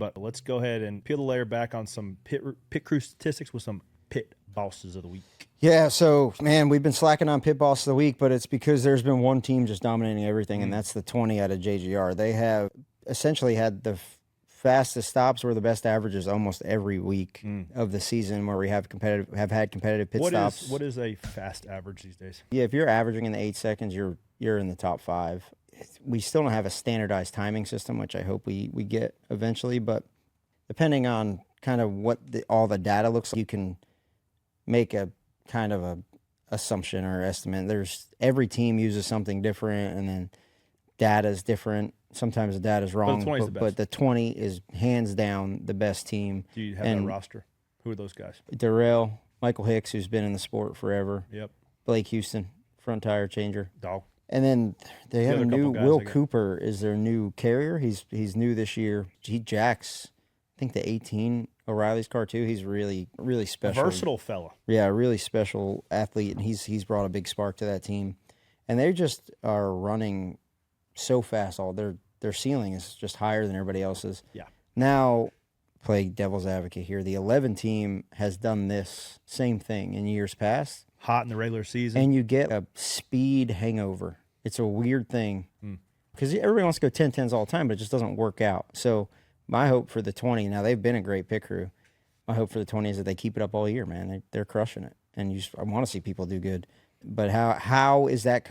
But let's go ahead and peel the layer back on some pit crew statistics with some pit bosses of the week. Yeah, so, man, we've been slacking on pit boss of the week, but it's because there's been one team just dominating everything, and that's the 20 out of JGR. They have essentially had the fastest stops or the best averages almost every week of the season where we have had competitive pit stops. What is a fast average these days? Yeah, if you're averaging in the 8 seconds, you're in the top 5. We still don't have a standardized timing system, which I hope we get eventually, but depending on kind of what all the data looks like, you can make a kind of a assumption or estimate. Every team uses something different, and then data is different. Sometimes the data is wrong, but the 20 is hands down the best team. Do you have that roster? Who are those guys? Darrell, Michael Hicks, who's been in the sport forever. Yep. Blake Houston, front tire changer. Dog. And then they have a new Will Cooper is their new carrier. He's new this year. He jacks, I think, the 18 O'Reilly's car too. He's really special. A versatile fella. Yeah, a really special athlete, and he's brought a big spark to that team. And they just are running so fast. Their ceiling is just higher than everybody else's. Yeah. Now, play devil's advocate here. The 11 team has done this same thing in years past. Hot in the regular season. And you get a speed hangover. It's a weird thing because everybody wants to go 10-10s all the time, but it just doesn't work out. So my hope for the 20, now they've been a great pit crew. My hope for the 20 is that they keep it up all year, man. They're crushing it. And I want to see people do good. But how is that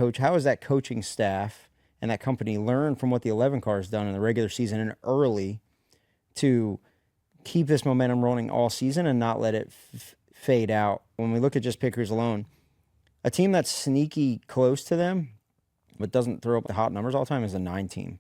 coaching staff and that company learn from what the 11 car has done in the regular season and early to keep this momentum rolling all season and not let it fade out? When we look at just pit crews alone, a team that's sneaky close to them but doesn't throw up the hot numbers all the time is a 9 team.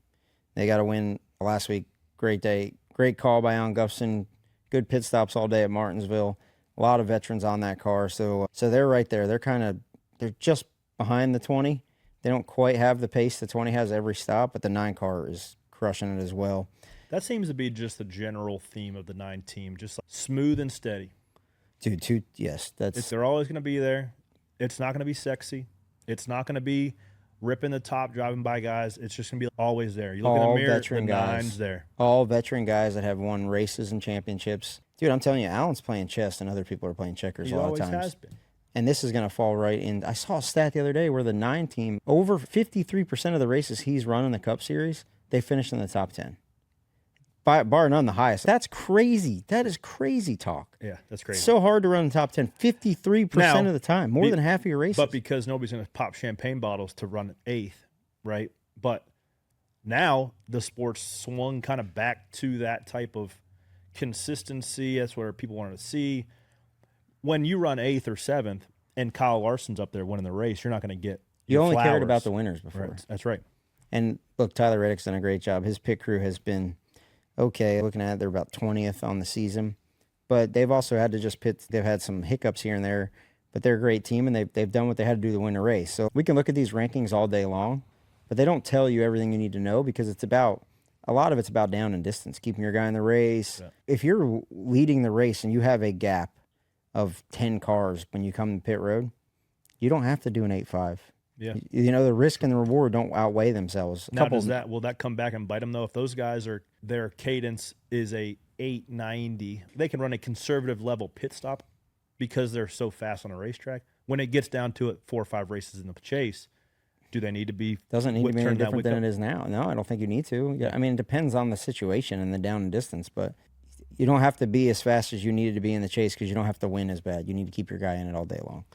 They got to win last week. Great day. Great call by Alan Gustafson. Good pit stops all day at Martinsville. A lot of veterans on that car. So they're right there. They're just behind the 20. They don't quite have the pace the 20 has every stop, but the 9 car is crushing it as well. That seems to be just the general theme of the 9 team, just like smooth and steady. Dude, yes. They're always going to be there. It's not going to be sexy. It's not going to be ripping the top, driving by guys. It's just going to be always there. You look in the mirror, the 9's there. All veteran guys that have won races and championships. Dude, I'm telling you, Alan's playing chess and other people are playing checkers a lot of times. He always has been. And this is going to fall right in. I saw a stat the other day where the 9 team, over 53% of the races he's run in the Cup Series, they finished in the top 10. Bar none the highest. That's crazy. That is crazy talk. Yeah, that's crazy. It's so hard to run in the top 10 53% of the time, more than half of your races. But because nobody's going to pop champagne bottles to run 8th, right? But now the sport's swung kind of back to that type of consistency. That's where people wanted to see. When you run 8th or 7th and Kyle Larson's up there winning the race, you're not going to get You only flowers. cared about the winners before. Right. That's right. And look, Tyler Reddick's done a great job. His pit crew has been okay. Looking at it, they're about 20th on the season. But they've also had to just pit. They've had some hiccups here and there. But they're a great team, and they've done what they had to do to win a race. So we can look at these rankings all day long, but they don't tell you everything you need to know because a lot of it's about down and distance, keeping your guy in the race. Yeah. If you're leading the race and you have a gap of 10 cars when you come to pit road, you don't have to do an 8.5. Yeah. The risk and the reward don't outweigh themselves. Will that come back and bite them though? If those guys their cadence is a 890, they can run a conservative level pit stop because they're so fast on a racetrack. When it gets down to it, 4 or 5 races in the chase, do they need to be? Doesn't need to be any different than it is now. No, I don't think you need to. Yeah, I mean, it depends on the situation and the down and distance, but you don't have to be as fast as you needed to be in the chase because you don't have to win as bad. You need to keep your guy in it all day long.